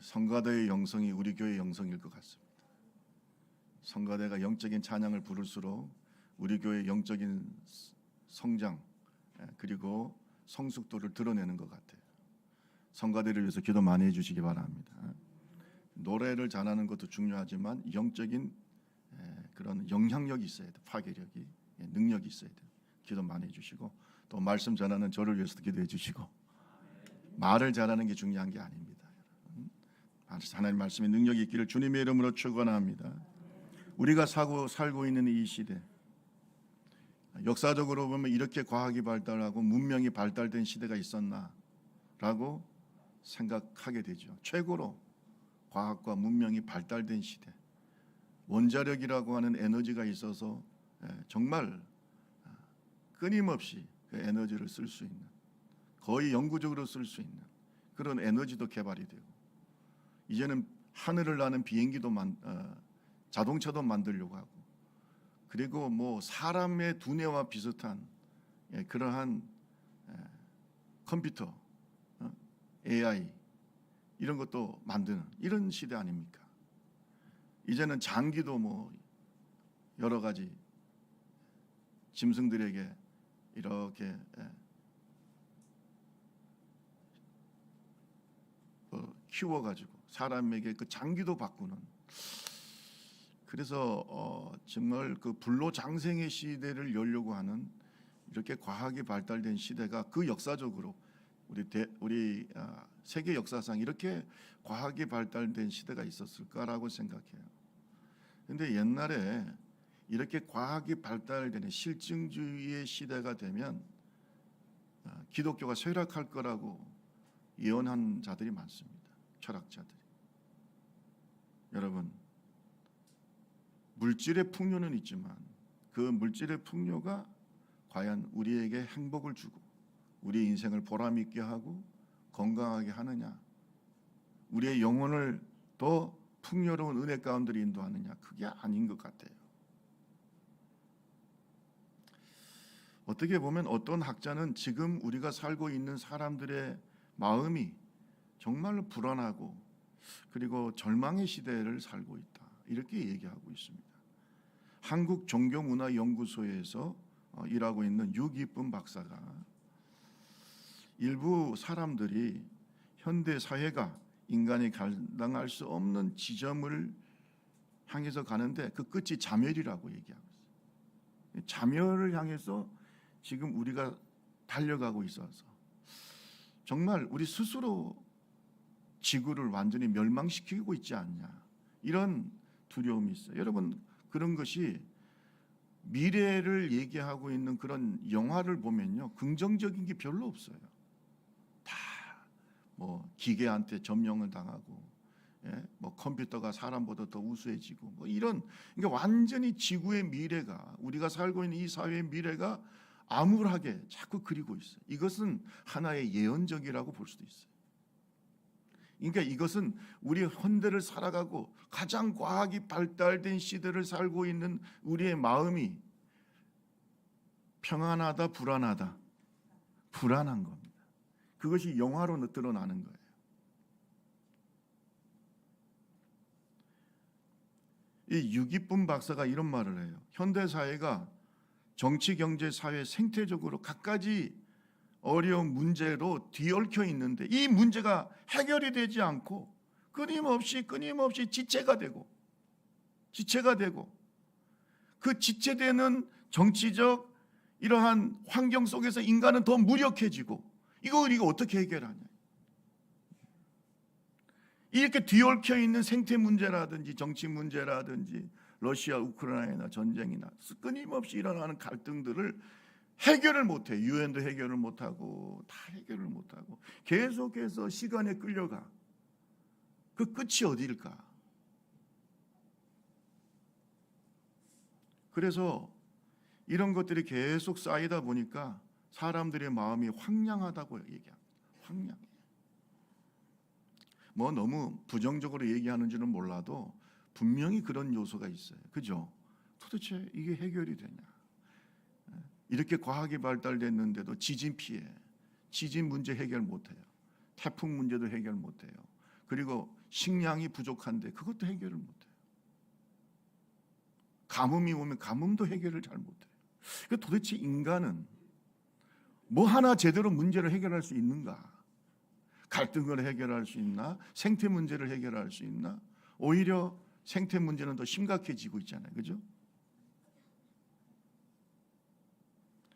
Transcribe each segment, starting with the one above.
성가대의 영성이 우리 교회의 영성일 것 같습니다. 성가대가 영적인 찬양을 부를수록 우리 교회의 영적인 성장 그리고 성숙도를 드러내는 것 같아요. 성가대를 위해서 기도 많이 해주시기 바랍니다. 노래를 잘하는 것도 중요하지만 영적인 그런 영향력이 있어야 돼요. 파괴력이, 능력이 있어야 돼요. 기도 많이 해주시고 또 말씀 전하는 저를 위해서도 기도해 주시고 말을 잘하는 게 중요한 게 아닙니다. 하나님 말씀의 능력이 있기를 주님의 이름으로 축원합니다. 우리가 살고 있는 이 시대, 역사적으로 보면 이렇게 과학이 발달하고 문명이 발달된 시대가 있었나라고 생각하게 되죠. 최고로 과학과 문명이 발달된 시대, 원자력이라고 하는 에너지가 있어서 정말 끊임없이 그 에너지를 쓸 수 있는, 거의 영구적으로 쓸 수 있는 그런 에너지도 개발이 되고, 이제는 하늘을 나는 비행기도 자동차도 만들려고 하고, 그리고 뭐 사람의 두뇌와 비슷한 그러한 컴퓨터, AI 이런 것도 만드는 이런 시대 아닙니까? 이제는 장기도 뭐 여러 가지 짐승들에게 이렇게 키워가지고 사람에게 그 장기도 바꾸는, 그래서 정말 그 불로장생의 시대를 열려고 하는 이렇게 과학이 발달된 시대가 그 역사적으로 우리 세계 역사상 이렇게 과학이 발달된 시대가 있었을까라고 생각해요. 근데 옛날에 이렇게 과학이 발달되는 실증주의의 시대가 되면 기독교가 쇠락할 거라고 예언한 자들이 많습니다. 철학자들이. 여러분, 물질의 풍요는 있지만 그 물질의 풍요가 과연 우리에게 행복을 주고 우리의 인생을 보람 있게 하고 건강하게 하느냐, 우리의 영혼을 더 풍요로운 은혜 가운데로 인도하느냐, 그게 아닌 것 같아요. 어떻게 보면 어떤 학자는 지금 우리가 살고 있는 사람들의 마음이 정말로 불안하고 그리고 절망의 시대를 살고 있다, 이렇게 얘기하고 있습니다. 한국종교문화연구소에서 일하고 있는 유기쁨 박사가 일부 사람들이 현대 사회가 인간이 감당할 수 없는 지점을 향해서 가는데 그 끝이 자멸이라고 얘기하고 있어요. 자멸을 향해서 지금 우리가 달려가고 있어서 정말 우리 스스로 지구를 완전히 멸망시키고 있지 않냐, 이런 두려움이 있어요. 여러분, 그런 것이 미래를 얘기하고 있는 그런 영화를 보면요, 긍정적인 게 별로 없어요. 다 뭐 기계한테 점령을 당하고, 뭐 컴퓨터가 사람보다 더 우수해지고, 뭐 이런, 그러니까 완전히 지구의 미래가, 우리가 살고 있는 이 사회의 미래가 암울하게 자꾸 그리고 있어요. 이것은 하나의 예언적이라고 볼 수도 있어요. 그러니까 이것은 우리 현대를 살아가고 가장 과학이 발달된 시대를 살고 있는 우리의 마음이 평안하다, 불안하다, 불안한 겁니다. 그것이 영화로 드러나는 거예요. 이 유기쁨 박사가 이런 말을 해요. 현대 사회가 정치, 경제, 사회, 생태적으로 갖가지 어려운 문제로 뒤얽혀 있는데 이 문제가 해결이 되지 않고 끊임없이 지체가 되고 그 지체되는 정치적 이러한 환경 속에서 인간은 더 무력해지고, 이거 어떻게 해결하냐. 이렇게 뒤얽혀 있는 생태 문제라든지 정치 문제라든지 러시아 우크라이나 전쟁이나 끊임없이 일어나는 갈등들을 해결을 못해. 유엔도 해결을 못하고 다 해결을 못하고 계속해서 시간에 끌려가. 그 끝이 어디일까? 그래서 이런 것들이 계속 쌓이다 보니까 사람들의 마음이 황량하다고 얘기합니다. 황량해. 뭐 너무 부정적으로 얘기하는지는 몰라도 분명히 그런 요소가 있어요. 그죠? 도대체 이게 해결이 되냐? 이렇게 과학이 발달됐는데도 지진 피해, 지진 문제 해결 못해요. 태풍 문제도 해결 못해요. 그리고 식량이 부족한데 그것도 해결을 못해요. 가뭄이 오면 가뭄도 해결을 잘 못해요. 도대체 인간은 뭐 하나 제대로 문제를 해결할 수 있는가? 갈등을 해결할 수 있나? 생태 문제를 해결할 수 있나? 오히려 생태 문제는 더 심각해지고 있잖아요. 그죠?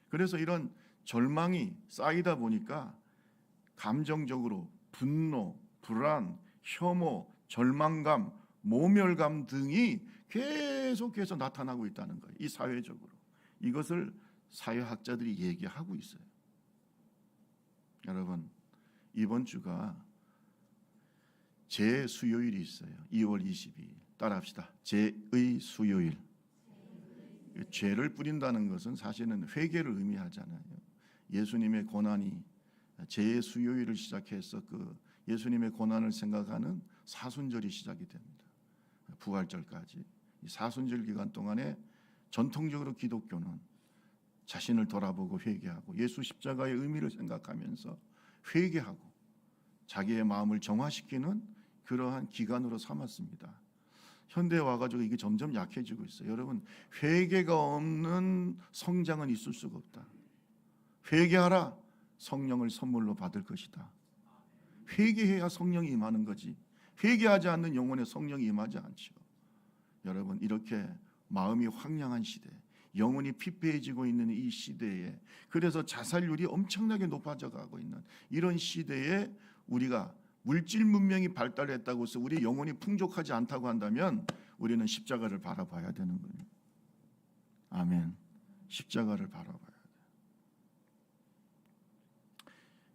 그래서 이런 절망이 쌓이다 보니까 감정적으로 분노, 불안, 혐오, 절망감, 모멸감 등이 계속해서 나타나고 있다는 거예요. 이 사회적으로. 이것을 사회학자들이 얘기하고 있어요. 여러분, 이번 주가 제수요일이 있어요. 2월 22일. 따라합시다. 제의 수요일. 죄를 뿌린다는 것은 사실은 회개를 의미하잖아요. 예수님의 고난이 제의 수요일을 시작해서 그 예수님의 고난을 생각하는 사순절이 시작이 됩니다. 부활절까지 이 사순절 기간 동안에 전통적으로 기독교는 자신을 돌아보고 회개하고 예수 십자가의 의미를 생각하면서 회개하고 자기의 마음을 정화시키는 그러한 기간으로 삼았습니다. 현대에 와가지고 이게 점점 약해지고 있어요. 여러분, 회개가 없는 성장은 있을 수가 없다. 회개하라. 성령을 선물로 받을 것이다. 회개해야 성령이 임하는 거지. 회개하지 않는 영혼에 성령이 임하지 않죠. 여러분, 이렇게 마음이 황량한 시대, 영혼이 피폐해지고 있는 이 시대에, 그래서 자살률이 엄청나게 높아져 가고 있는 이런 시대에 우리가 물질 문명이 발달했다고 해서 우리 영혼이 풍족하지 않다고 한다면 우리는 십자가를 바라봐야 되는 거예요. 아멘. 십자가를 바라봐야 돼요.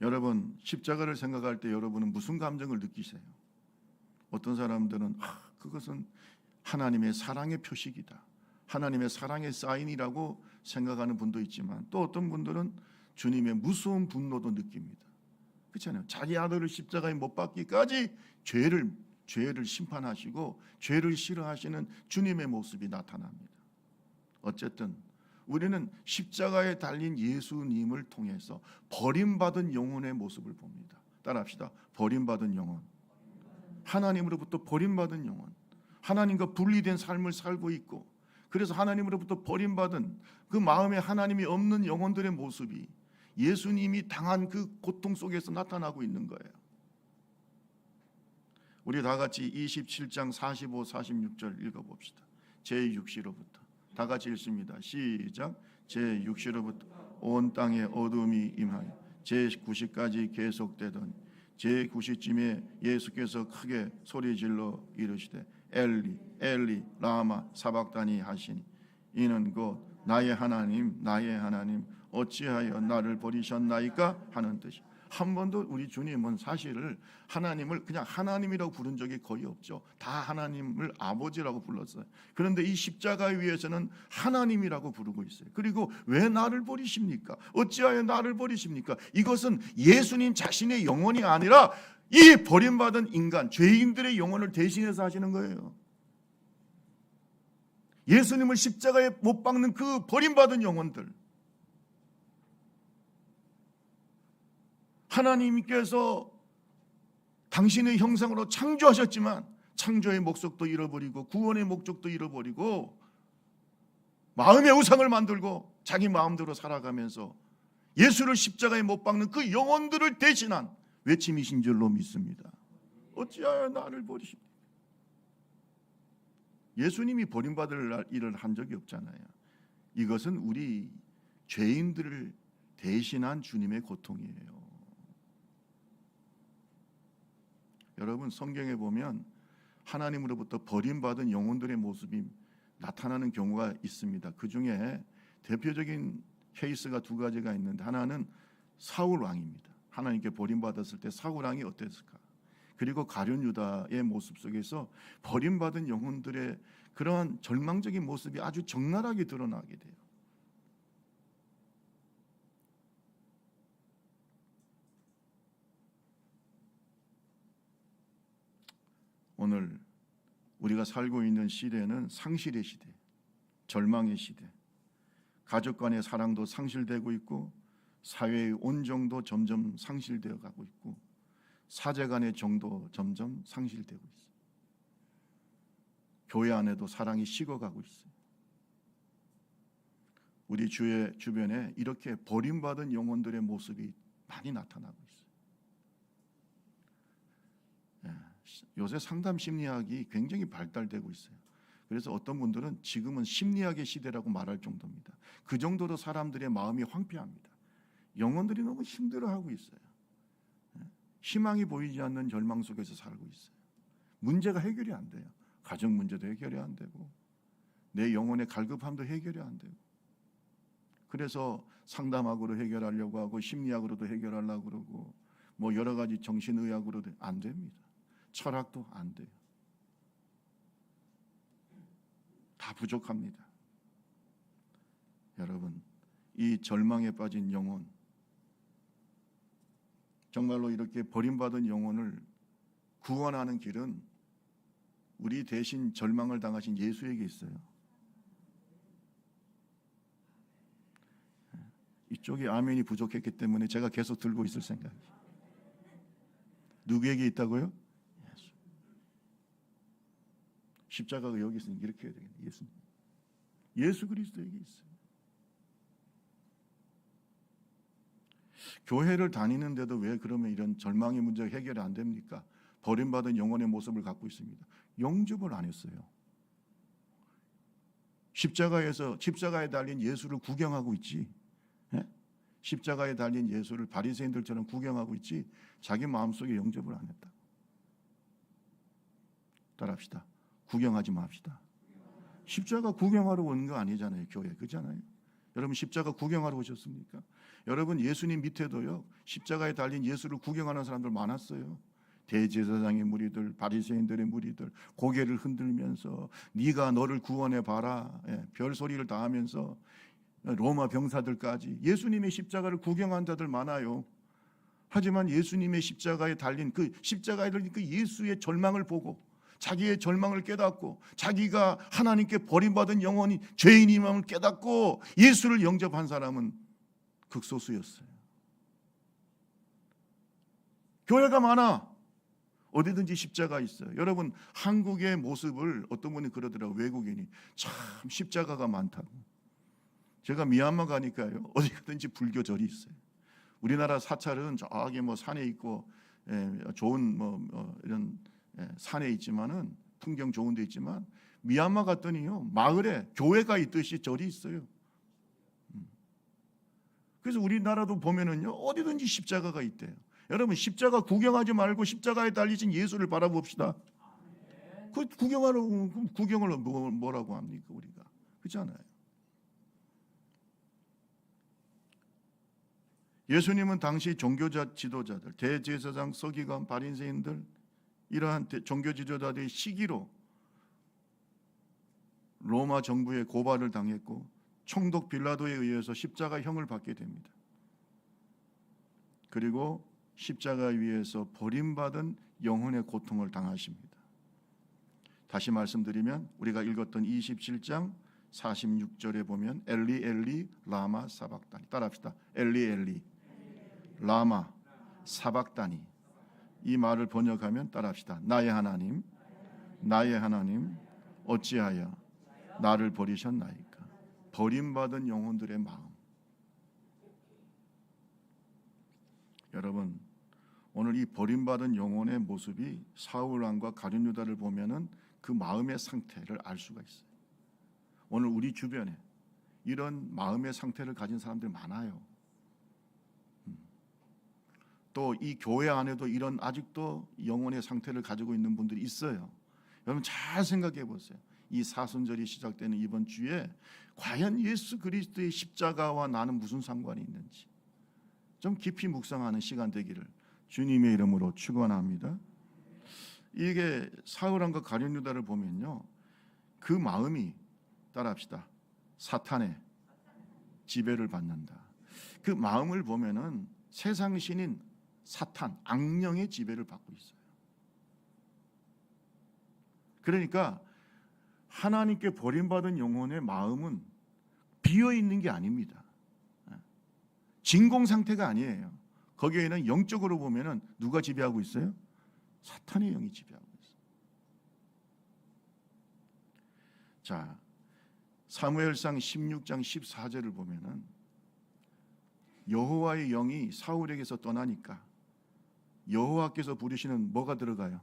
여러분, 십자가를 생각할 때 여러분은 무슨 감정을 느끼세요? 어떤 사람들은 그것은 하나님의 사랑의 표식이다, 하나님의 사랑의 사인이라고 생각하는 분도 있지만, 또 어떤 분들은 주님의 무서운 분노도 느낍니다. 그렇잖아요. 자기 아들을 십자가에 못 박기까지 죄를 심판하시고 죄를 싫어하시는 주님의 모습이 나타납니다. 어쨌든 우리는 십자가에 달린 예수님을 통해서 버림받은 영혼의 모습을 봅니다. 따라합시다. 버림받은 영혼. 하나님으로부터 버림받은 영혼. 하나님과 분리된 삶을 살고 있고, 그래서 하나님으로부터 버림받은 그 마음에 하나님이 없는 영혼들의 모습이 예수님이 당한 그 고통 속에서 나타나고 있는 거예요. 우리 다 같이 27장 45, 46절 읽어봅시다. 제6시로부터 다 같이 읽습니다. 시작. 제6시로부터 온 땅에 어둠이 임하여 제9시까지 계속되더니 제9시쯤에 예수께서 크게 소리질러 이르시되 엘리 엘리 라마 사박다니 하시니 이는 곧 나의 하나님 나의 하나님 어찌하여 나를 버리셨나이까 하는 뜻이. 한 번도 우리 주님은 사실을 하나님을 그냥 하나님이라고 부른 적이 거의 없죠. 다 하나님을 아버지라고 불렀어요. 그런데 이 십자가 위에서는 하나님이라고 부르고 있어요. 그리고 왜 나를 버리십니까? 어찌하여 나를 버리십니까? 이것은 예수님 자신의 영혼이 아니라 이 버림받은 인간, 죄인들의 영혼을 대신해서 하시는 거예요. 예수님을 십자가에 못 박는 그 버림받은 영혼들, 하나님께서 당신의 형상으로 창조하셨지만 창조의 목적도 잃어버리고 구원의 목적도 잃어버리고 마음의 우상을 만들고 자기 마음대로 살아가면서 예수를 십자가에 못 박는 그 영혼들을 대신한 외침이신 줄로 믿습니다. 어찌하여 나를 버리십니까? 예수님이 버림받을 일을 한 적이 없잖아요. 이것은 우리 죄인들을 대신한 주님의 고통이에요. 여러분, 성경에 보면 하나님으로부터 버림받은 영혼들의 모습이 나타나는 경우가 있습니다. 그 중에 대표적인 케이스가 두 가지가 있는데, 하나는 사울 왕입니다. 하나님께 버림받았을 때 사울 왕이 어땠을까? 그리고 가룟 유다의 모습 속에서 버림받은 영혼들의 그러한 절망적인 모습이 아주 적나라하게 드러나게 돼요. 오늘 우리가 살고 있는 시대는 상실의 시대, 절망의 시대, 가족 간의 사랑도 상실되고 있고 사회의 온정도 점점 상실되어 가고 있고 사제 간의 정도 점점 상실되고 있어요. 교회 안에도 사랑이 식어가고 있어요. 우리 주변에 이렇게 버림받은 영혼들의 모습이 많이 나타나고 있어요. 요새 상담 심리학이 굉장히 발달되고 있어요. 그래서 어떤 분들은 지금은 심리학의 시대라고 말할 정도입니다. 그 정도로 사람들의 마음이 황폐합니다. 영혼들이 너무 힘들어하고 있어요. 희망이 보이지 않는 절망 속에서 살고 있어요. 문제가 해결이 안 돼요. 가정 문제도 해결이 안 되고 내 영혼의 갈급함도 해결이 안 되고, 그래서 상담학으로 해결하려고 하고 심리학으로도 해결하려고 그러고 뭐 여러 가지 정신의학으로도 안 됩니다. 철학도 안 돼요. 다 부족합니다. 여러분, 이 절망에 빠진 영혼, 정말로 이렇게 버림받은 영혼을 구원하는 길은 우리 대신 절망을 당하신 예수에게 있어요. 이쪽이 아멘이 부족했기 때문에 제가 계속 들고 있을 생각이에요. 누구에게 있다고요? 예수. 십자가가 여기 있으니 이렇게 해야 되겠네. 예수 그리스도에게 있어요. 교회를 다니는데도 왜 그러면 이런 절망의 문제가 해결이 안 됩니까? 버림받은 영혼의 모습을 갖고 있습니다. 영접을 안 했어요. 십자가에 달린 예수를 구경하고 있지. 십자가에 달린 예수를 바리새인들처럼 구경하고 있지 자기 마음속에 영접을 안 했다. 따라합시다. 구경하지 맙시다. 십자가 구경하러 온 거 아니잖아요. 교회 그잖아요. 여러분 십자가 구경하러 오셨습니까? 여러분 예수님 밑에도요 십자가에 달린 예수를 구경하는 사람들 많았어요. 대제사장의 무리들, 바리새인들의 무리들 고개를 흔들면서 네가 너를 구원해 봐라, 별소리를 다 하면서 로마 병사들까지 예수님의 십자가를 구경한 자들 많아요. 하지만 예수님의 십자가에 달린 그 십자가에 달린 그 예수의 절망을 보고 자기의 절망을 깨닫고 자기가 하나님께 버림받은 영혼이 죄인임을 깨닫고 예수를 영접한 사람은 극소수였어요. 교회가 많아. 어디든지 십자가 있어요. 여러분 한국의 모습을 어떤 분이 그러더라고요. 외국인이 참 십자가가 많다고. 제가 미얀마 가니까요 어디 가든지 불교절이 있어요. 우리나라 사찰은 저기 뭐 산에 있고 좋은 이런 산에 있지만은 풍경 좋은 데 있지만 미얀마 갔더니요 마을에 교회가 있듯이 절이 있어요. 그래서 우리나라도 보면은요 어디든지 십자가가 있대요. 여러분 십자가 구경하지 말고 십자가에 달리신 예수를 바라봅시다. 그 구경을 뭐라고 합니까 우리가? 그렇잖아요. 예수님은 당시 종교자 지도자들, 대제사장, 서기관, 바리새인들 이러한 종교 지도자들의 시기로 로마 정부의 고발을 당했고 총독 빌라도에 의해서 십자가형을 받게 됩니다. 그리고 십자가 위에서 버림받은 영혼의 고통을 당하십니다. 다시 말씀드리면 우리가 읽었던 27장 46절에 보면 엘리 엘리 라마 사박다니, 따라합시다. 엘리 엘리 라마 사박다니. 이 말을 번역하면 따라합시다. 나의 하나님 어찌하여 나를 버리셨나이까. 버림받은 영혼들의 마음. 여러분 오늘 이 버림받은 영혼의 모습이 사울 왕과 가룟 유다를 보면은 그 마음의 상태를 알 수가 있어요. 오늘 우리 주변에 이런 마음의 상태를 가진 사람들이 많아요. 또 이 교회 안에도 이런 아직도 영혼의 상태를 가지고 있는 분들이 있어요. 여러분 잘 생각해 보세요. 이 사순절이 시작되는 이번 주에 과연 예수 그리스도의 십자가와 나는 무슨 상관이 있는지 좀 깊이 묵상하는 시간 되기를 주님의 이름으로 축원합니다. 이게 사울 왕과 가룟 유다를 보면요, 그 마음이 따라합시다. 사탄의 지배를 받는다. 그 마음을 보면은 세상 신인 사탄, 악령의 지배를 받고 있어요. 그러니까 하나님께 버림받은 영혼의 마음은 비어 있는 게 아닙니다. 진공 상태가 아니에요. 거기에는 영적으로 보면은 누가 지배하고 있어요? 사탄의 영이 지배하고 있어요. 자, 사무엘상 16장 14절을 보면은 여호와의 영이 사울에게서 떠나니까 여호와께서 부르시는 뭐가 들어가요?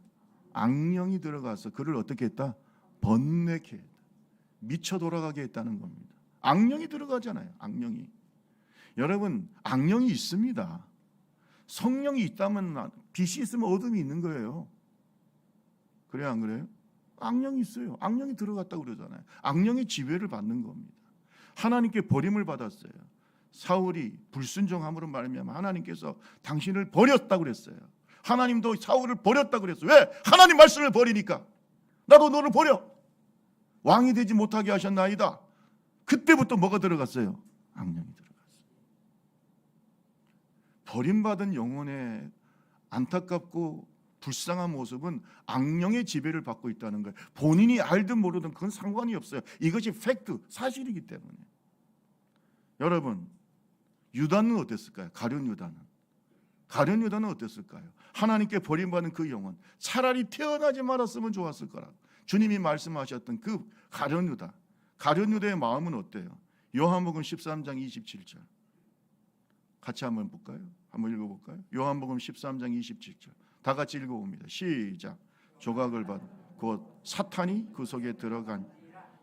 악령이 들어가서 그를 어떻게 했다? 번뇌케 했다. 미쳐 돌아가게 했다는 겁니다. 악령이 들어가잖아요. 악령이. 여러분, 악령이 있습니다. 성령이 있다면 빛이 있으면 어둠이 있는 거예요. 그래요, 안 그래요? 악령이 있어요. 악령이 들어갔다고 그러잖아요. 악령이 지배를 받는 겁니다. 하나님께 버림을 받았어요. 사울이 불순종함으로 말미암아 하나님께서 당신을 버렸다고 그랬어요. 하나님도 사울을 버렸다고 그랬어요. 왜? 하나님 말씀을 버리니까. 나도 너를 버려. 왕이 되지 못하게 하셨나이다. 그때부터 뭐가 들어갔어요? 악령이 들어갔어요. 버림받은 영혼의 안타깝고 불쌍한 모습은 악령의 지배를 받고 있다는 거예요. 본인이 알든 모르든 그건 상관이 없어요. 이것이 팩트, 사실이기 때문에. 여러분, 유다는 어땠을까요? 가룟 유다는 어땠을까요? 하나님께 버림받은 그 영혼, 차라리 태어나지 말았으면 좋았을 거라. 주님이 말씀하셨던 그 가룟 유다의 마음은 어때요? 요한복음 13장 27절 같이 한번 볼까요? 한번 읽어볼까요? 요한복음 13장 27절 다 같이 읽어봅니다. 시작. 조각을 받아 곧 사탄이 그 속에 들어간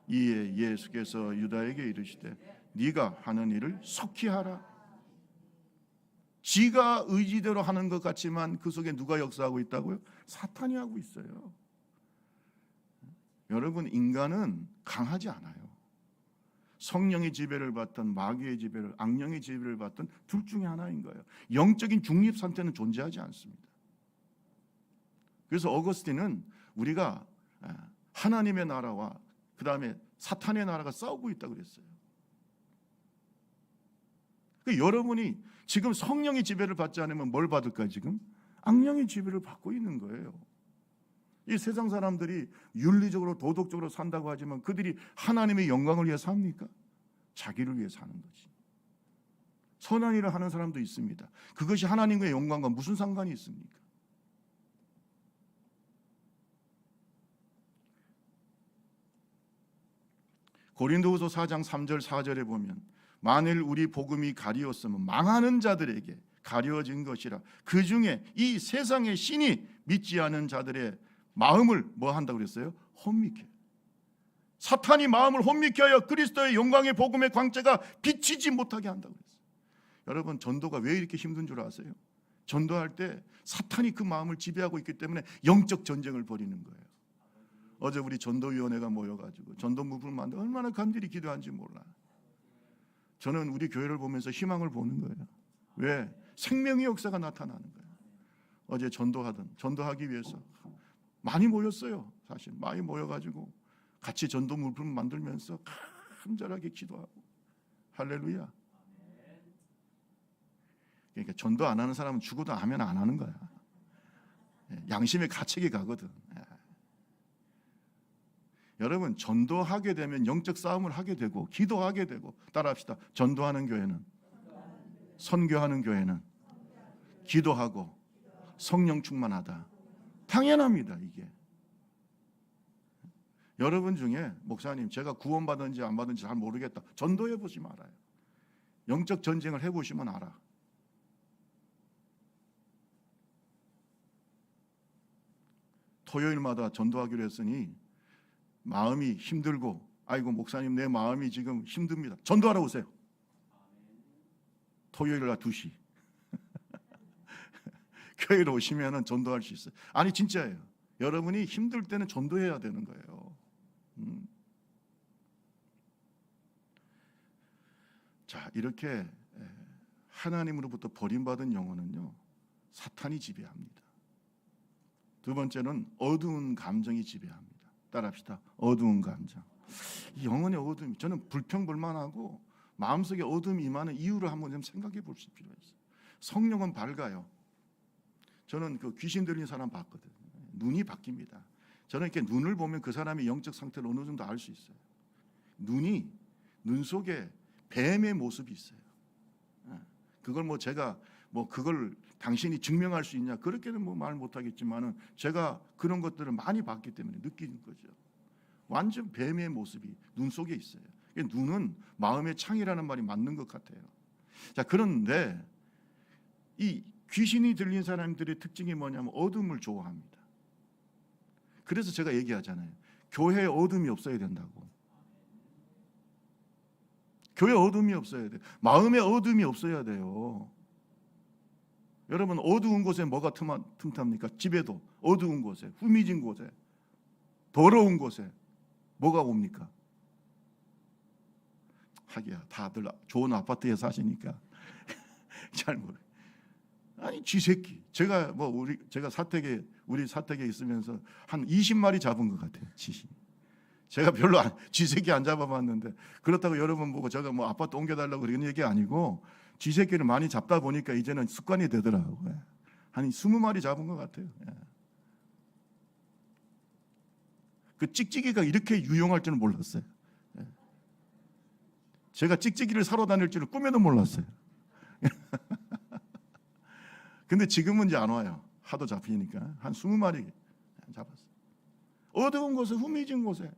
이에 예수께서 유다에게 이르시되 네가 하는 일을 속히 하라. 지가 의지대로 하는 것 같지만 그 속에 누가 역사하고 있다고요? 사탄이 하고 있어요. 여러분, 인간은 강하지 않아요. 성령의 지배를 받든 마귀의 지배를, 악령의 지배를 받든 둘 중에 하나인 거예요. 영적인 중립 상태는 존재하지 않습니다. 그래서 어거스틴은 우리가 하나님의 나라와 그 다음에 사탄의 나라가 싸우고 있다고 그랬어요. 그러니까 여러분이 지금 성령의 지배를 받지 않으면 뭘 받을까요? 지금 악령의 지배를 받고 있는 거예요. 이 세상 사람들이 윤리적으로 도덕적으로 산다고 하지만 그들이 하나님의 영광을 위해 삽니까? 자기를 위해 사는 거지. 선한 일을 하는 사람도 있습니다. 그것이 하나님의 영광과 무슨 상관이 있습니까? 고린도후서 4장 3절 4절에 보면 만일 우리 복음이 가리웠으면 망하는 자들에게 가려진 것이라. 그 중에 이 세상의 신이 믿지 않은 자들의 마음을 뭐 한다고 그랬어요? 혼미케. 사탄이 마음을 혼미케 하여 그리스도의 영광의 복음의 광채가 비치지 못하게 한다고 그랬어요. 여러분, 전도가 왜 이렇게 힘든 줄 아세요? 전도할 때 사탄이 그 마음을 지배하고 있기 때문에 영적 전쟁을 벌이는 거예요. 어제 우리 전도위원회가 모여가지고 전도 무분을 만들 얼마나 간절히 기도한지 몰라. 저는 우리 교회를 보면서 희망을 보는 거예요. 왜? 생명의 역사가 나타나는 거예요. 어제 전도하기 위해서 많이 모였어요. 사실 많이 모여가지고 같이 전도 물품 만들면서 간절하게 기도하고 할렐루야. 그러니까 전도 안 하는 사람은 죽어도 아멘 안 하는 거야. 양심의 가책이 가거든. 여러분, 전도하게 되면 영적 싸움을 하게 되고 기도하게 되고, 따라합시다. 전도하는 교회는, 선교하는 교회는 기도하고 성령 충만하다. 당연합니다. 이게 여러분 중에 목사님 제가 구원받은지 안 받은지 잘 모르겠다. 전도해 보시면 알아요. 영적 전쟁을 해보시면 알아. 토요일마다 전도하기로 했으니 마음이 힘들고 아이고 목사님 내 마음이 지금 힘듭니다. 전도하러 오세요. 토요일 날 2시 교회에 오시면 전도할 수 있어요. 아니 진짜예요. 여러분이 힘들 때는 전도해야 되는 거예요. 자, 이렇게 하나님으로부터 버림받은 영혼은요, 사탄이 지배합니다. 두 번째는 어두운 감정이 지배합니다. 따라합시다. 어두운 감정. 이 영혼의 어둠이, 저는 불평불만하고 마음속에 어둠이 임하는 이유를 한번 좀 생각해 볼 필요가 있어요. 성령은 밝아요. 저는 그 귀신 들린 사람 봤거든요. 눈이 바뀝니다. 저는 이렇게 눈을 보면 그 사람의 영적 상태를 어느 정도 알 수 있어요. 눈 속에 뱀의 모습이 있어요. 그걸 뭐 제가 뭐 그걸 당신이 증명할 수 있냐? 그렇게는 뭐 말 못하겠지만은 제가 그런 것들을 많이 봤기 때문에 느끼는 거죠. 완전 뱀의 모습이 눈 속에 있어요. 눈은 마음의 창이라는 말이 맞는 것 같아요. 자, 그런데 이 귀신이 들린 사람들의 특징이 뭐냐면 어둠을 좋아합니다. 그래서 제가 얘기하잖아요. 교회에 어둠이 없어야 된다고. 교회 어둠이 없어야 돼요. 마음에 어둠이 없어야 돼요. 여러분, 어두운 곳에 뭐가 틈탑니까? 집에도 어두운 곳에, 후미진 곳에, 더러운 곳에 뭐가 옵니까? 하기야 다들 좋은 아파트에 사시니까 잘 모르. 아니 쥐새끼. 제가 우리 사택에 있으면서 한 20마리 잡은 것 같아요. 쥐. 제가 별로 쥐새끼 안 잡아봤는데, 그렇다고 여러분 보고 제가 뭐 아파트 옮겨달라고 그런 얘기 아니고, 쥐새끼를 많이 잡다 보니까 이제는 습관이 되더라고요. 한 20마리 잡은 것 같아요. 그 찍찍이가 이렇게 유용할 줄은 몰랐어요. 제가 찍찍이를 사러 다닐 줄은 꿈에도 몰랐어요. 근데 지금은 이제 안 와요. 하도 잡히니까 한 20마리 잡았어요. 어두운 곳에, 후미진 곳에,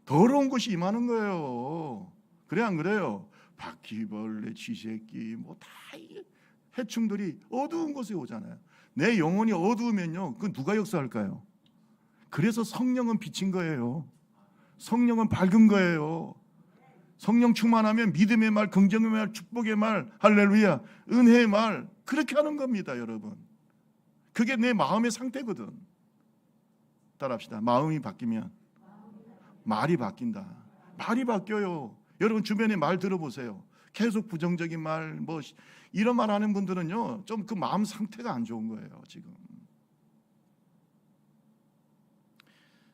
더러운 곳이 임하는 거예요. 그래 안 그래요? 바퀴벌레, 쥐새끼, 뭐 다 해충들이 어두운 곳에 오잖아요. 내 영혼이 어두우면요, 그 누가 역사할까요? 그래서 성령은 빛인 거예요. 성령은 밝은 거예요. 성령 충만하면 믿음의 말, 긍정의 말, 축복의 말, 할렐루야, 은혜의 말, 그렇게 하는 겁니다, 여러분. 그게 내 마음의 상태거든. 따라합시다. 마음이 바뀌면 말이 바뀐다. 말이 바뀌어요. 여러분 주변에 말 들어보세요. 계속 부정적인 말, 뭐 이런 말 하는 분들은요, 좀 그 마음 상태가 안 좋은 거예요, 지금.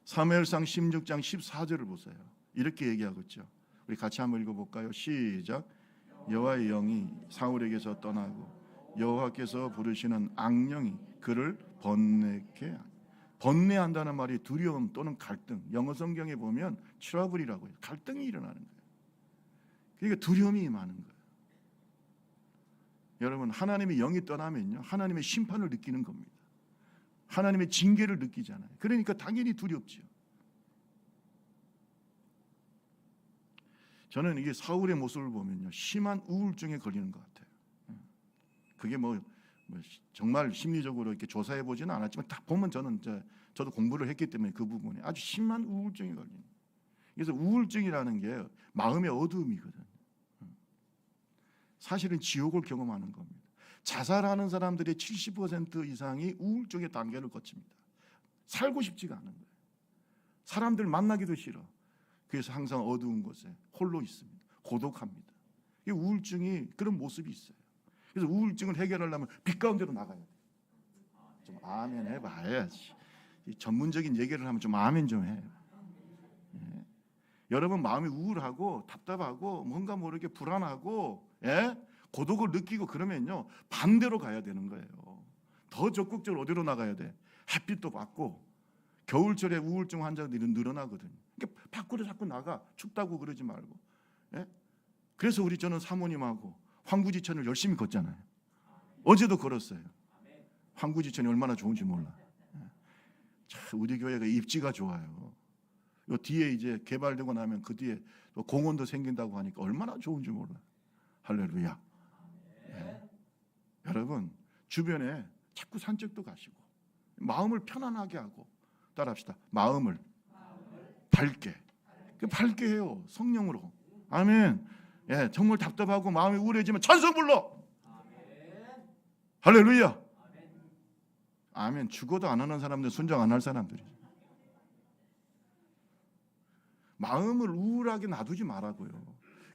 사무엘상 16장 14절을 보세요. 이렇게 얘기하고 있죠. 우리 같이 한번 읽어볼까요? 시작. 여호와의 영이 사울에게서 떠나고 여호와께서 부르시는 악령이 그를 번뇌케. 번뇌한다는 말이 두려움 또는 갈등. 영어 성경에 보면 트러블이라고 해요. 갈등이 일어나는 거예요. 그러니까 두려움이 임하는 거예요. 여러분, 하나님의 영이 떠나면요, 하나님의 심판을 느끼는 겁니다. 하나님의 징계를 느끼잖아요. 그러니까 당연히 두렵죠. 저는 이게 사울의 모습을 보면요, 심한 우울증에 걸리는 것 같아요. 그게 뭐 정말 심리적으로 이렇게 조사해 보지는 않았지만 딱 보면 저도 공부를 했기 때문에 그 부분에 아주 심한 우울증에 걸리는. 그래서 우울증이라는 게 마음의 어두움이거든요. 사실은 지옥을 경험하는 겁니다. 자살하는 사람들의 70% 이상이 우울증의 단계를 거칩니다. 살고 싶지가 않은 거예요. 사람들 만나기도 싫어. 그래서 항상 어두운 곳에 홀로 있습니다. 고독합니다. 이 우울증이 그런 모습이 있어요. 그래서 우울증을 해결하려면 빛 가운데로 나가야 돼요. 좀 아멘 해봐야지. 전문적인 얘기를 하면 좀 아멘 좀 해. 예. 여러분 마음이 우울하고 답답하고 뭔가 모르게 불안하고, 예? 고독을 느끼고 그러면요, 반대로 가야 되는 거예요. 더 적극적으로 어디로 나가야 돼? 햇빛도 받고. 겨울철에 우울증 환자들이 늘어나거든요. 그러니까 밖으로 자꾸 나가. 춥다고 그러지 말고. 예? 그래서 저는 사모님하고 황구지천을 열심히 걷잖아요. 어제도 걸었어요. 황구지천이 얼마나 좋은지 몰라. 참 우리 교회가 입지가 좋아요. 요 뒤에 이제 개발되고 나면 그 뒤에 공원도 생긴다고 하니까 얼마나 좋은지 몰라. 할렐루야. 예. 여러분 주변에 자꾸 산책도 가시고 마음을 편안하게 하고, 따라합시다. 마음을 밝게. 밝게 해요. 성령으로. 아멘. 예, 정말 답답하고 마음이 우울해지면 찬송 불러. 할렐루야. 아멘. 죽어도 안 하는 사람들, 순종 안 할 사람들이. 마음을 우울하게 놔두지 말라고요.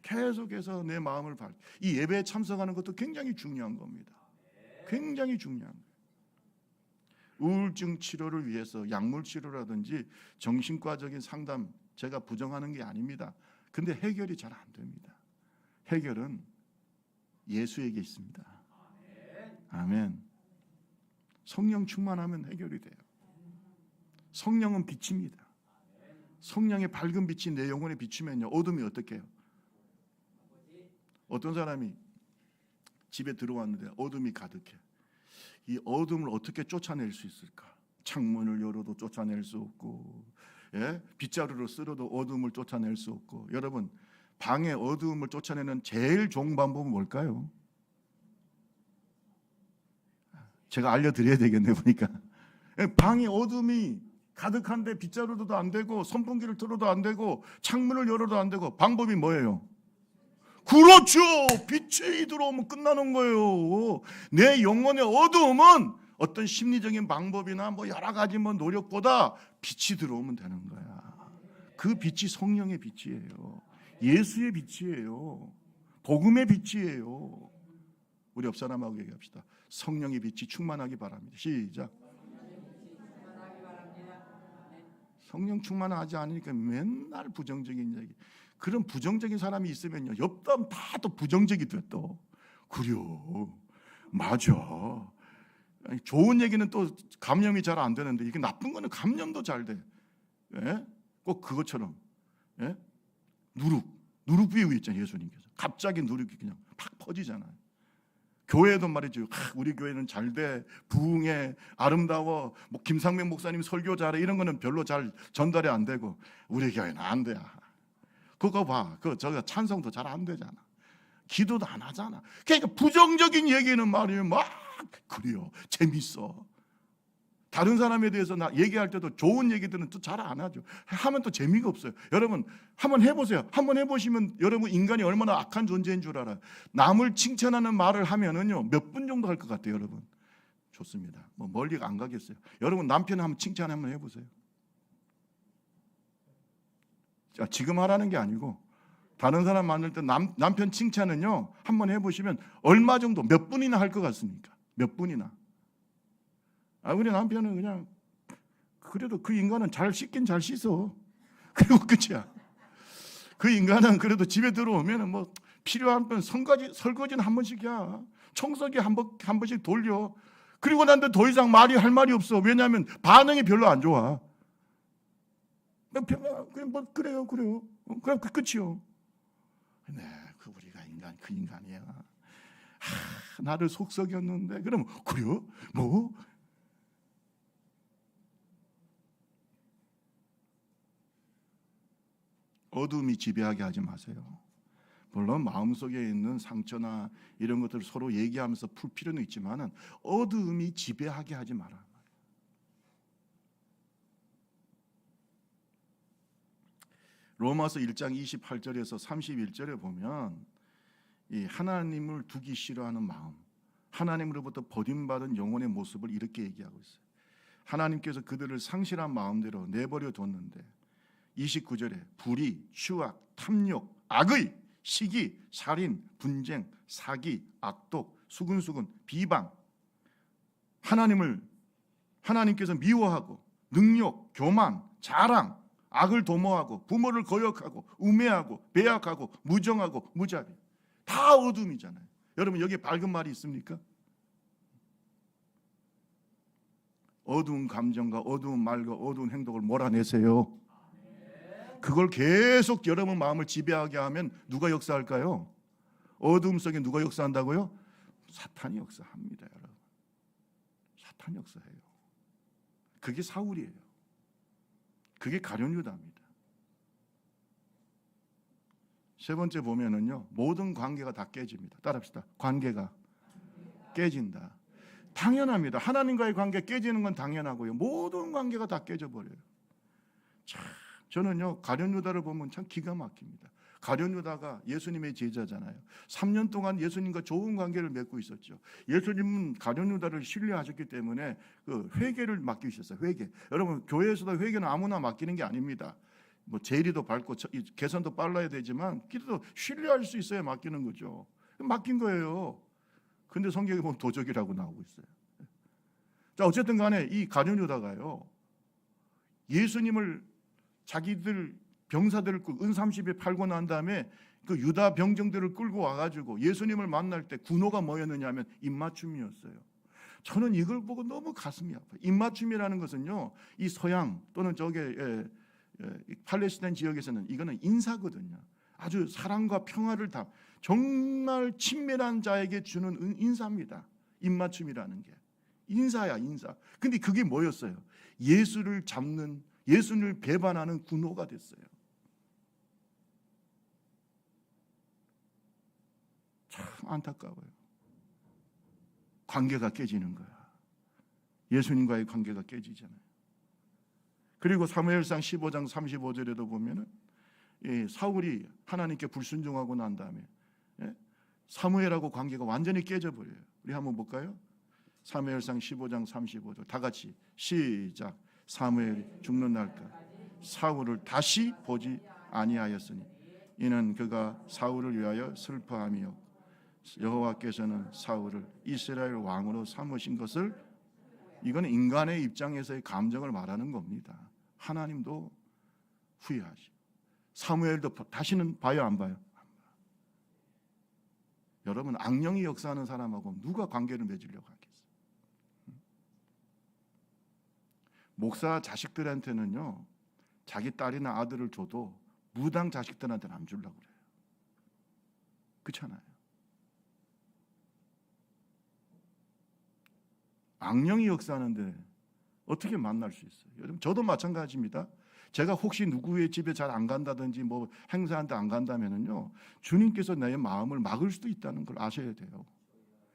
계속해서 내 마음을 밝게. 이 예배에 참석하는 것도 굉장히 중요한 겁니다. 굉장히 중요한 거예요. 우울증 치료를 위해서 약물 치료라든지 정신과적인 상담 제가 부정하는 게 아닙니다. 근데 해결이 잘 안 됩니다. 해결은 예수에게 있습니다. 아멘. 성령 충만하면 해결이 돼요. 성령은 빛입니다. 성령의 밝은 빛이 내 영혼에 비추면요, 어둠이 어떻게 해요? 어떤 사람이 집에 들어왔는데 어둠이 가득해. 이 어둠을 어떻게 쫓아낼 수 있을까? 창문을 열어도 쫓아낼 수 없고, 빗자루로 쓸어도 어둠을 쫓아낼 수 없고. 여러분, 방의 어둠을 쫓아내는 제일 좋은 방법은 뭘까요? 제가 알려드려야 되겠네 보니까. 방이 어둠이 가득한데 빗자루도 안 되고 선풍기를 틀어도 안 되고 창문을 열어도 안 되고 방법이 뭐예요? 그렇죠. 빛이 들어오면 끝나는 거예요. 내 영혼의 어두움은 어떤 심리적인 방법이나 뭐 여러 가지 뭐 노력보다 빛이 들어오면 되는 거야. 그 빛이 성령의 빛이에요. 예수의 빛이에요. 복음의 빛이에요. 우리 옆 사람하고 얘기합시다. 성령의 빛이 충만하기 바랍니다. 시작. 성령 충만하지 않으니까 맨날 부정적인 얘기. 그런 부정적인 사람이 있으면요, 옆 사람 다 또 부정적이 돼. 또 그래요, 맞아. 좋은 얘기는 또 감염이 잘 안 되는데 이게 나쁜 거는 감염도 잘 돼. 꼭 그것처럼 누룩 비유 있잖아요. 예수님께서 갑자기 누룩이 그냥 팍 퍼지잖아요. 교회도 말이죠. 우리 교회는 잘 돼, 부흥해, 아름다워. 뭐 김상명 목사님 설교 잘해. 이런 거는 별로 잘 전달이 안 되고 우리 교회는 안 돼. 그거 봐. 저가 찬송도 잘 안 되잖아. 기도도 안 하잖아. 그러니까 부정적인 얘기는 말이에요. 막 그래요. 재밌어. 다른 사람에 대해서 나 얘기할 때도 좋은 얘기들은 또 잘 안 하죠. 하면 또 재미가 없어요. 여러분 한번 해보세요. 한번 해보시면 여러분 인간이 얼마나 악한 존재인 줄 알아요. 남을 칭찬하는 말을 하면은요 몇 분 정도 할 것 같아요. 여러분 좋습니다. 뭐 멀리 안 가겠어요. 여러분 남편 한번 칭찬 한번 해보세요. 자, 지금 하라는 게 아니고 다른 사람 만날 때 남편 칭찬은요 한번 해보시면 얼마 정도 몇 분이나 할 것 같습니까? 몇 분이나? 우리 남편은 그냥 그래도 그 인간은 잘 씻긴 잘 씻어. 그리고 끝이야. 그 인간은 그래도 집에 들어오면 뭐 필요한 건 설거지는 한 번씩이야. 청소기 한 번씩 돌려. 그리고 난데 더 이상 할 말이 없어. 왜냐하면 반응이 별로 안 좋아. 그냥 뭐 그래요. 그럼 그 끝이요. 네, 우리가 그 인간이야. 나를 속썩였는데 그럼 그래요? 뭐? 어둠이 지배하게 하지 마세요. 물론 마음속에 있는 상처나 이런 것들을 서로 얘기하면서 풀 필요는 있지만은 어둠이 지배하게 하지 마라. 로마서 1장 28절에서 31절에 보면 이 하나님을 두기 싫어하는 마음, 하나님으로부터 버림받은 영혼의 모습을 이렇게 얘기하고 있어요. 하나님께서 그들을 상실한 마음대로 내버려 뒀는데 29절에 불의, 추악, 탐욕, 악의, 시기, 살인, 분쟁, 사기, 악독, 수근수근, 비방, 하나님께서 미워하고 능욕, 교만, 자랑, 악을 도모하고 부모를 거역하고 우매하고 배약하고 무정하고 무자비. 다 어둠이잖아요. 여러분 여기 밝은 말이 있습니까? 어두운 감정과 어두운 말과 어두운 행동을 몰아내세요. 그걸 계속 여러분 마음을 지배하게 하면 누가 역사할까요? 어둠 속에 누가 역사한다고요? 사탄이 역사합니다. 여러분 사탄이 역사해요. 그게 사울이에요. 그게 가룟 유다입니다. 세 번째 보면은요 모든 관계가 다 깨집니다. 따라합시다. 관계가 깨진다. 당연합니다. 하나님과의 관계 깨지는 건 당연하고요. 모든 관계가 다 깨져버려요. 참 저는요 가룟 유다를 보면 참 기가 막힙니다. 가룟 유다가 예수님의 제자잖아요. 3년 동안 예수님과 좋은 관계를 맺고 있었죠. 예수님은 가룟 유다를 신뢰하셨기 때문에 그 회개를 맡기셨어요. 회개. 여러분 교회에서도 회개는 아무나 맡기는 게 아닙니다. 뭐 제리도 밟고 개선도 빨라야 되지만 기도도 신뢰할 수 있어야 맡기는 거죠. 맡긴 거예요. 근데 성경에 보면 도적이라고 나오고 있어요. 자 어쨌든 간에 이 가룟 유다가요 예수님을 자기들 병사들을 은 30에 팔고 난 다음에 그 유다 병정들을 끌고 와가지고 예수님을 만날 때 군호가 뭐였느냐 하면 입맞춤이었어요. 저는 이걸 보고 너무 가슴이 아파요. 입맞춤이라는 것은요 이 서양 또는 팔레스타인 지역에서는 이거는 인사거든요. 아주 사랑과 평화를 정말 친밀한 자에게 주는 인사입니다. 입맞춤이라는 게 인사야, 인사. 근데 그게 뭐였어요? 예수를 잡는, 예수를 배반하는 군호가 됐어요. 참 안타까워요. 관계가 깨지는 거야. 예수님과의 관계가 깨지잖아요. 그리고 사무엘상 15장 35절에도 보면은 사울이 하나님께 불순종하고 난 다음에 사무엘하고 관계가 완전히 깨져버려요. 우리 한번 볼까요? 사무엘상 15장 35절 다 같이 시작. 사무엘이 죽는 날까지 사울을 다시 보지 아니하였으니 이는 그가 사울을 위하여 슬퍼함이요 여호와께서는 사울을 이스라엘 왕으로 삼으신 것을, 이거는 인간의 입장에서의 감정을 말하는 겁니다. 하나님도 후회하시고 사무엘도 다시는 봐요, 안 봐요? 안 봐요. 여러분, 악령이 역사하는 사람하고 누가 관계를 맺으려고 하겠어요? 목사 자식들한테는요, 자기 딸이나 아들을 줘도 무당 자식들한테는 안 주려고 그래요. 그렇잖아요. 악령이 역사하는데 어떻게 만날 수 있어요? 여러분, 저도 마찬가지입니다. 제가 혹시 누구의 집에 잘 안 간다든지 뭐 행사한테 안 간다면은요, 주님께서 내 마음을 막을 수도 있다는 걸 아셔야 돼요.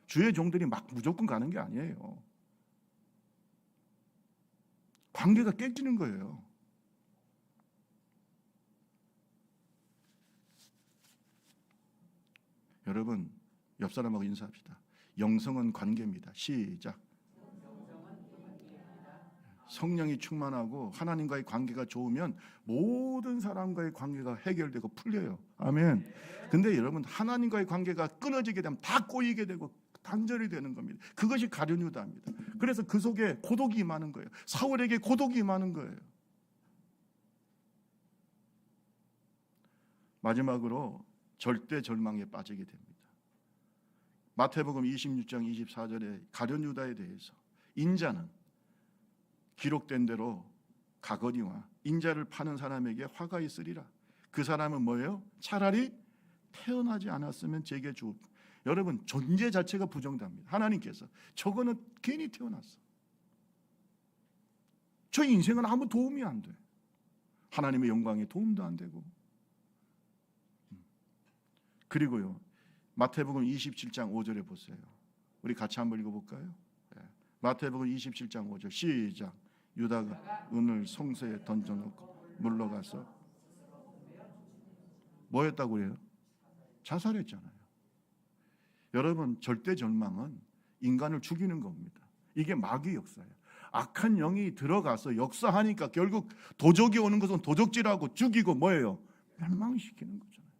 주의 종들이 막 무조건 가는 게 아니에요. 관계가 깨지는 거예요. 여러분, 옆 사람하고 인사합시다. 영성은 관계입니다. 시작. 성령이 충만하고 하나님과의 관계가 좋으면 모든 사람과의 관계가 해결되고 풀려요. 아멘. 근데 여러분, 하나님과의 관계가 끊어지게 되면 다 꼬이게 되고 단절이 되는 겁니다. 그것이 가룟유다입니다. 그래서 그 속에 고독이 임하는 거예요. 사울에게 고독이 임하는 거예요. 마지막으로 절대 절망에 빠지게 됩니다. 마태복음 26장 24절에 가룟유다에 대해서 인자는 기록된 대로 가거니와 인자를 파는 사람에게 화가 있으리라. 그 사람은 뭐예요? 차라리 태어나지 않았으면 제게 주. 여러분, 존재 자체가 부정답니다. 하나님께서 저거는 괜히 태어났어. 저 인생은 아무 도움이 안 돼. 하나님의 영광에 도움도 안 되고. 그리고요, 마태복음 27장 5절에 보세요. 우리 같이 한번 읽어볼까요? 마태복음 27장 5절 시작. 유다가 은을 성소에 던져놓고 물러가서 뭐 했다고 그래요? 자살했잖아요. 여러분, 절대 절망은 인간을 죽이는 겁니다. 이게 마귀 역사예요. 악한 영이 들어가서 역사하니까 결국 도적이 오는 것은 도적질하고 죽이고 뭐예요? 멸망시키는 거잖아요.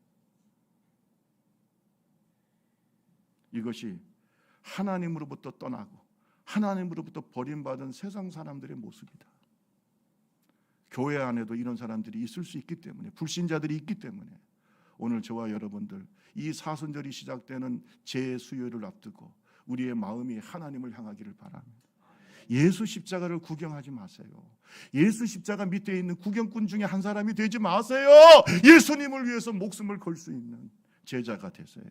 이것이 하나님으로부터 떠나고 하나님으로부터 버림받은 세상 사람들의 모습이다. 교회 안에도 이런 사람들이 있을 수 있기 때문에, 불신자들이 있기 때문에 오늘 저와 여러분들 이 사순절이 시작되는 재수요를 앞두고 우리의 마음이 하나님을 향하기를 바랍니다. 예수 십자가를 구경하지 마세요. 예수 십자가 밑에 있는 구경꾼 중에 한 사람이 되지 마세요. 예수님을 위해서 목숨을 걸 수 있는 제자가 되세요.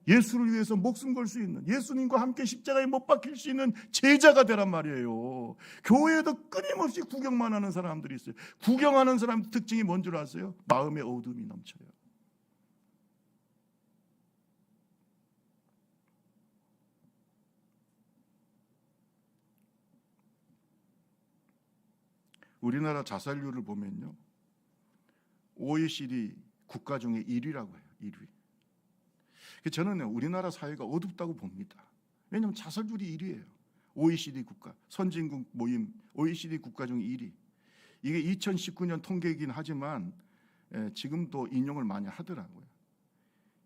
예수를 위해서 목숨 걸 수 있는, 예수님과 함께 십자가에 못 박힐 수 있는 제자가 되란 말이에요. 교회에도 끊임없이 구경만 하는 사람들이 있어요. 구경하는 사람 특징이 뭔 줄 아세요? 마음의 어둠이 넘쳐요. 우리나라 자살률을 보면요, OECD 국가 중에 1위라고 해요. 1위. 저는 우리나라 사회가 어둡다고 봅니다. 왜냐하면 자살률이 1위예요. OECD 국가, 선진국 모임 OECD 국가 중 1위. 이게 2019년 통계이긴 하지만 지금도 인용을 많이 하더라고요.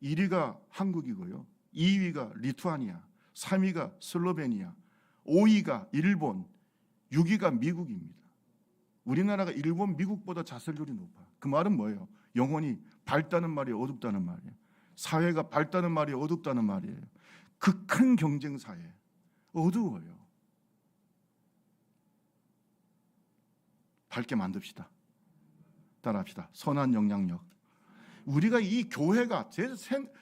1위가 한국이고요, 2위가 리투아니아, 3위가 슬로베니아, 5위가 일본, 6위가 미국입니다. 우리나라가 일본, 미국보다 자살률이 높아. 그 말은 뭐예요? 영혼이 밝다는 말이 어둡다는 말이에요. 사회가 밝다는 말이 어둡다는 말이에요. 극한 경쟁 사회, 어두워요. 밝게 만듭시다. 따라합시다. 선한 영향력. 우리가 이 교회가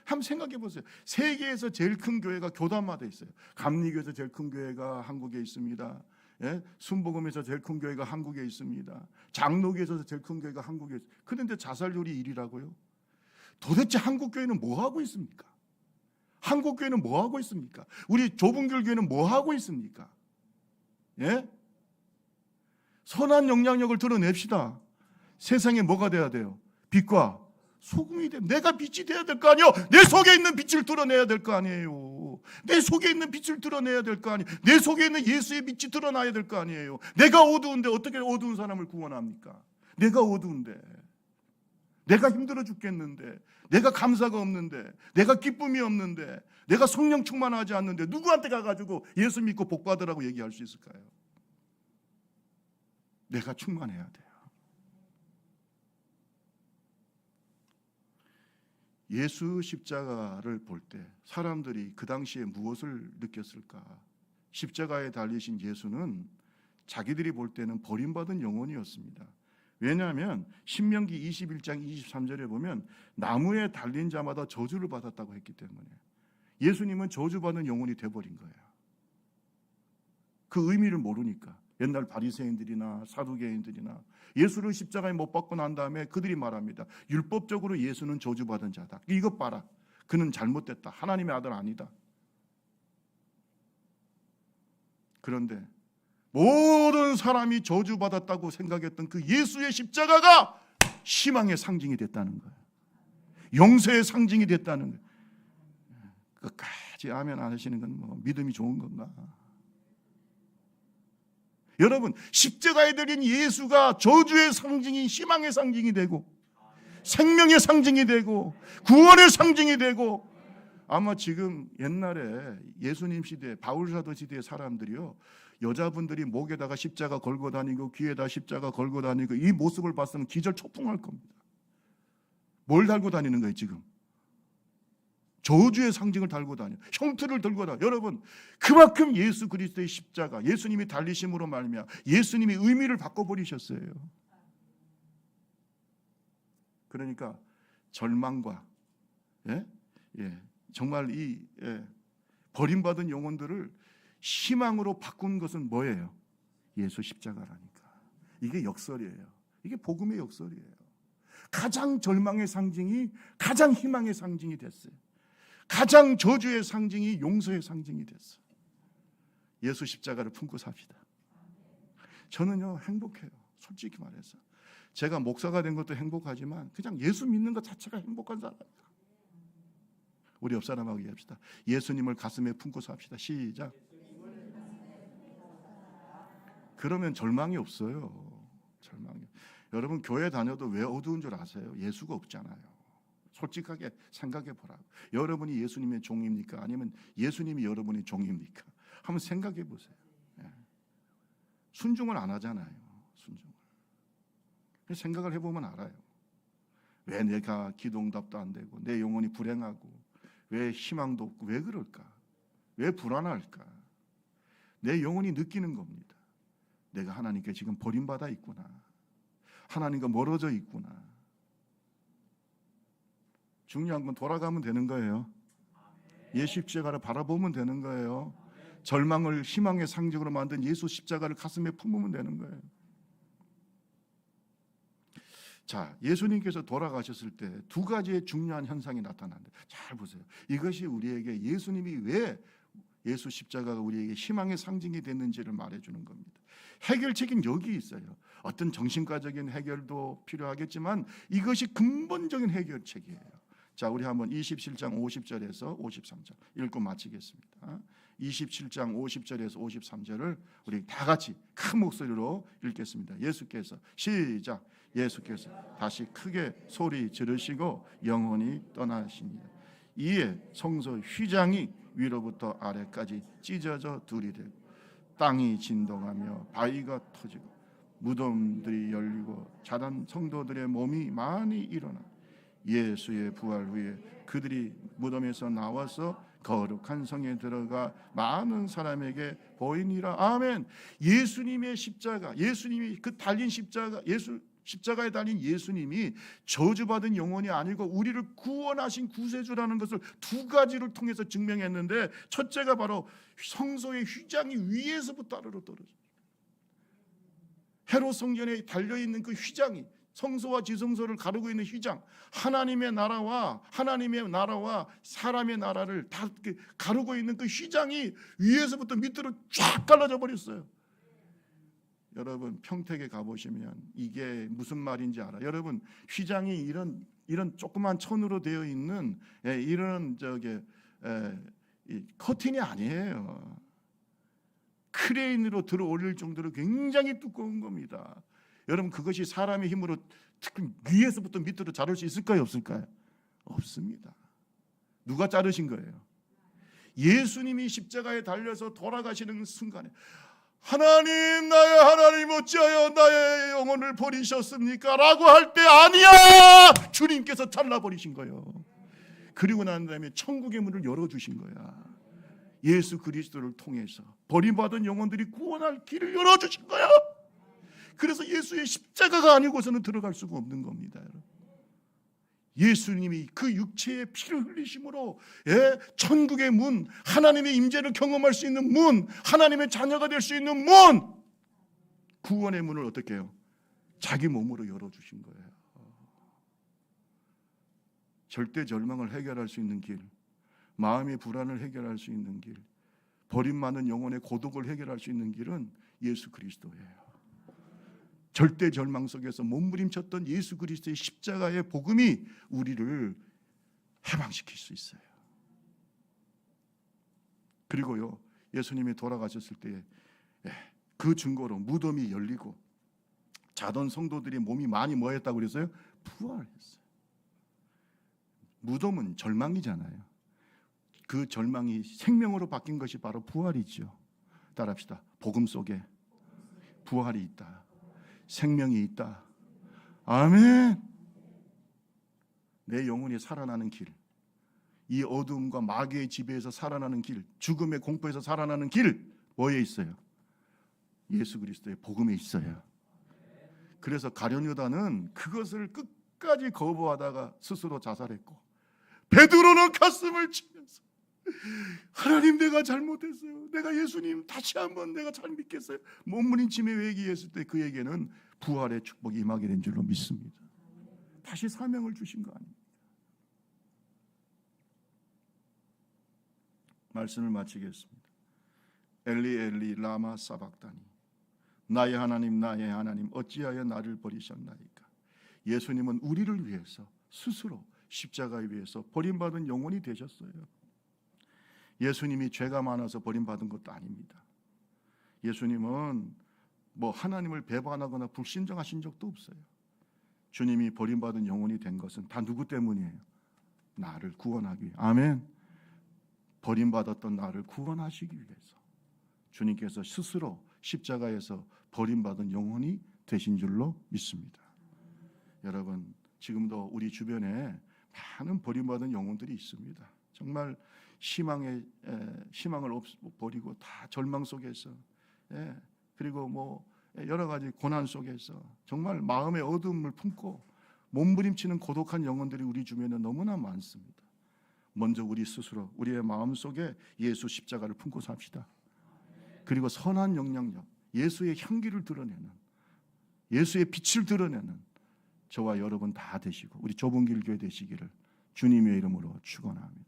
한번 생각해 보세요. 세계에서 제일 큰 교회가 교단마다 있어요. 감리교에서 제일 큰 교회가 한국에 있습니다. 예? 순복음에서 제일 큰 교회가 한국에 있습니다. 장로교에서 제일 큰 교회가 한국에 있습니다. 그런데 자살률이 1위라고요? 도대체 한국 교회는 뭐 하고 있습니까? 한국 교회는 뭐 하고 있습니까? 우리 좁은결 교회는 뭐 하고 있습니까? 예? 선한 영향력을 드러냅시다. 세상에 뭐가 돼야 돼요? 빛과 소금이 돼. 내가 빛이 돼야 될 거 아니에요. 내 속에 있는 빛을 드러내야 될 거 아니에요. 내 속에 있는 빛을 드러내야 될 거 아니에요. 내 속에 있는 예수의 빛이 드러나야 될 거 아니에요. 내가 어두운데 어떻게 어두운 사람을 구원합니까? 내가 어두운데, 내가 힘들어 죽겠는데, 내가 감사가 없는데, 내가 기쁨이 없는데, 내가 성령 충만하지 않는데 누구한테 가가지고 예수 믿고 복 받으라고 얘기할 수 있을까요? 내가 충만해야 돼요. 예수 십자가를 볼 때 사람들이 그 당시에 무엇을 느꼈을까? 십자가에 달리신 예수는 자기들이 볼 때는 버림받은 영혼이었습니다. 왜냐하면 신명기 21장 23절에 보면 나무에 달린 자마다 저주를 받았다고 했기 때문에 예수님은 저주받은 영혼이 돼버린 거예요. 그 의미를 모르니까. 옛날 바리새인들이나 사두개인들이나 예수를 십자가에 못 박고 난 다음에 그들이 말합니다. 율법적으로 예수는 저주받은 자다. 이것 봐라. 그는 잘못됐다. 하나님의 아들 아니다. 그런데 모든 사람이 저주받았다고 생각했던 그 예수의 십자가가 희망의 상징이 됐다는 거예요. 용서의 상징이 됐다는 거예요. 끝까지 아멘 안 하시는 건 뭐 믿음이 좋은 건가? 여러분, 십자가에 들린 예수가 저주의 상징인 희망의 상징이 되고 생명의 상징이 되고 구원의 상징이 되고, 아마 지금 옛날에 예수님 시대, 바울 사도 시대의 사람들이요, 여자분들이 목에다가 십자가 걸고 다니고 귀에다 십자가 걸고 다니고 이 모습을 봤으면 기절초풍할 겁니다. 뭘 달고 다니는 거예요 지금? 저주의 상징을 달고 다녀. 형틀을 들고 다녀. 여러분, 그만큼 예수 그리스도의 십자가, 예수님이 달리심으로 말미암아 예수님이 의미를 바꿔버리셨어요. 그러니까 절망과 정말 이 버림받은 영혼들을 희망으로 바꾼 것은 뭐예요? 예수 십자가라니까. 이게 역설이에요. 이게 복음의 역설이에요. 가장 절망의 상징이 가장 희망의 상징이 됐어요. 가장 저주의 상징이 용서의 상징이 됐어요. 예수 십자가를 품고 삽시다. 저는요 행복해요. 솔직히 말해서 제가 목사가 된 것도 행복하지만 그냥 예수 믿는 것 자체가 행복한 사람이에요. 우리 옆 사람하고 얘기합시다. 예수님을 가슴에 품고 삽시다. 시작. 그러면 절망이 없어요. 절망이. 여러분 교회 다녀도 왜 어두운 줄 아세요? 예수가 없잖아요. 솔직하게 생각해 보라고. 여러분이 예수님의 종입니까? 아니면 예수님이 여러분의 종입니까? 한번 생각해 보세요. 순종을 안 하잖아요. 순종을. 생각을 해보면 알아요. 왜 내가 기도응답도 안 되고 내 영혼이 불행하고 왜 희망도 없고 왜 그럴까? 왜 불안할까? 내 영혼이 느끼는 겁니다. 내가 하나님께 지금 버림받아 있구나. 하나님과 멀어져 있구나. 중요한 건 돌아가면 되는 거예요. 예수 십자가를 바라보면 되는 거예요. 절망을 희망의 상징으로 만든 예수 십자가를 가슴에 품으면 되는 거예요. 자, 예수님께서 돌아가셨을 때 두 가지의 중요한 현상이 나타난다. 잘 보세요. 이것이 우리에게 예수님이 왜 예수 십자가가 우리에게 희망의 상징이 됐는지를 말해주는 겁니다. 해결책은 여기 있어요. 어떤 정신과적인 해결도 필요하겠지만 이것이 근본적인 해결책이에요. 자, 우리 한번 27장 50절에서 53절 읽고 마치겠습니다. 27장 50절에서 53절을 우리 다 같이 큰 목소리로 읽겠습니다. 예수께서 시작. 예수께서 다시 크게 소리 지르시고 영원히 떠나시니라. 이에 성소 휘장이 위로부터 아래까지 찢어져 둘이 되고 땅이 진동하며 바위가 터지고 무덤들이 열리고 자란 성도들의 몸이 많이 일어나 예수의 부활 후에 그들이 무덤에서 나와서 거룩한 성에 들어가 많은 사람에게 보이니라. 아멘. 예수님의 십자가, 예수님이 그 달린 십자가, 예수 십자가에 달린 예수님이 저주받은 영혼이 아니고 우리를 구원하신 구세주라는 것을 두 가지를 통해서 증명했는데, 첫째가 바로 성소의 휘장이 위에서부터 아래로 떨어져요. 헤롯 성전에 달려있는 그 휘장이, 성소와 지성소를 가르고 있는 휘장, 하나님의 나라와 사람의 나라를 다 가르고 있는 그 휘장이 위에서부터 밑으로 쫙 갈라져 버렸어요. 여러분 평택에 가보시면 이게 무슨 말인지 알아요? 여러분 휘장이 이런 조그만 천으로 되어 있는 이런 커튼이 아니에요. 크레인으로 들어 올릴 정도로 굉장히 두꺼운 겁니다. 여러분 그것이 사람의 힘으로 특히 위에서부터 밑으로 자를 수 있을까요? 없을까요? 없습니다. 누가 자르신 거예요? 예수님이 십자가에 달려서 돌아가시는 순간에 하나님, 나의 하나님, 어찌하여 나의 영혼을 버리셨습니까? 라고 할 때 아니야! 주님께서 잘라버리신 거예요. 그리고 난 다음에 천국의 문을 열어주신 거야. 예수 그리스도를 통해서 버림받은 영혼들이 구원할 길을 열어주신 거야. 그래서 예수의 십자가가 아니고서는 들어갈 수가 없는 겁니다. 여러분. 예수님이 그 육체의 피를 흘리심으로 천국의 문, 하나님의 임재를 경험할 수 있는 문, 하나님의 자녀가 될 수 있는 문, 구원의 문을 어떻게 해요? 자기 몸으로 열어주신 거예요. 절대 절망을 해결할 수 있는 길, 마음의 불안을 해결할 수 있는 길, 버림받는 영혼의 고독을 해결할 수 있는 길은 예수 그리스도예요. 절대 절망 속에서 몸부림쳤던 예수 그리스도의 십자가의 복음이 우리를 해방시킬 수 있어요. 그리고요, 예수님이 돌아가셨을 때 그 증거로 무덤이 열리고 자던 성도들의 몸이 많이 뭐했다고 그랬어요? 부활했어요. 무덤은 절망이잖아요. 그 절망이 생명으로 바뀐 것이 바로 부활이죠. 따라합시다. 복음 속에 부활이 있다. 생명이 있다. 아멘. 내 영혼이 살아나는 길, 이 어둠과 마귀의 지배에서 살아나는 길, 죽음의 공포에서 살아나는 길 뭐에 있어요? 예수 그리스도의 복음에 있어요. 그래서 가룟 유다는 그것을 끝까지 거부하다가 스스로 자살했고, 베드로는 가슴을 치면서 하나님, 내가 잘못했어요. 내가 예수님 다시 한번 내가 잘 믿겠어요. 몸부림치며 회개했을 때 그에게는 부활의 축복이 임하게 된 줄로 믿습니다. 다시 사명을 주신 거 아닙니까? 말씀을 마치겠습니다. 엘리 엘리 라마 사박다니, 나의 하나님 나의 하나님 어찌하여 나를 버리셨나이까. 예수님은 우리를 위해서 스스로 십자가에 위해서 버림받은 영혼이 되셨어요. 예수님이 죄가 많아서 버림받은 것도 아닙니다. 예수님은 하나님을 배반하거나 불신정하신 적도 없어요. 주님이 버림받은 영혼이 된 것은 다 누구 때문이에요? 나를 구원하기 위해. 아멘. 버림받았던 나를 구원하시기 위해서 주님께서 스스로 십자가에서 버림받은 영혼이 되신 줄로 믿습니다. 여러분, 지금도 우리 주변에 많은 버림받은 영혼들이 있습니다. 정말 희망을 버리고 다 절망 속에서, 그리고 여러 가지 고난 속에서 정말 마음의 어두움을 품고 몸부림치는 고독한 영혼들이 우리 주변에 너무나 많습니다. 먼저 우리 스스로 우리의 마음 속에 예수 십자가를 품고 삽시다. 그리고 선한 영향력, 예수의 향기를 드러내는, 예수의 빛을 드러내는 저와 여러분 다 되시고 우리 좁은 길 교회 되시기를 주님의 이름으로 축원합니다.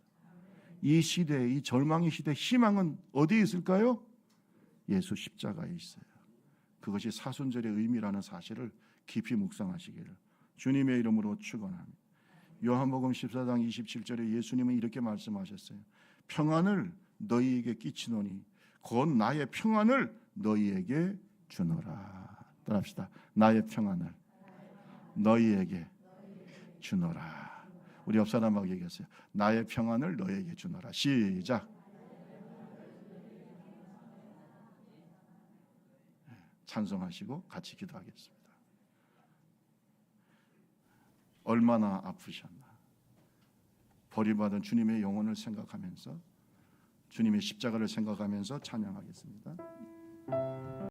이 시대, 이 절망의 시대, 희망은 어디에 있을까요? 예수 십자가에 있어요. 그것이 사순절의 의미라는 사실을 깊이 묵상하시기를 주님의 이름으로 축원합니다. 요한복음 14장 27절에 예수님은 이렇게 말씀하셨어요. 평안을 너희에게 끼치노니 곧 나의 평안을 너희에게 주노라. 따라합시다. 나의 평안을 너희에게 주노라. 우리 옆 사람하고 얘기하세요. 나의 평안을 너희에게 주노라. 시작. 찬송하시고 같이 기도하겠습니다. 얼마나 아프셨나. 버림받은 주님의 영혼을 생각하면서, 주님의 십자가를 생각하면서 찬양하겠습니다.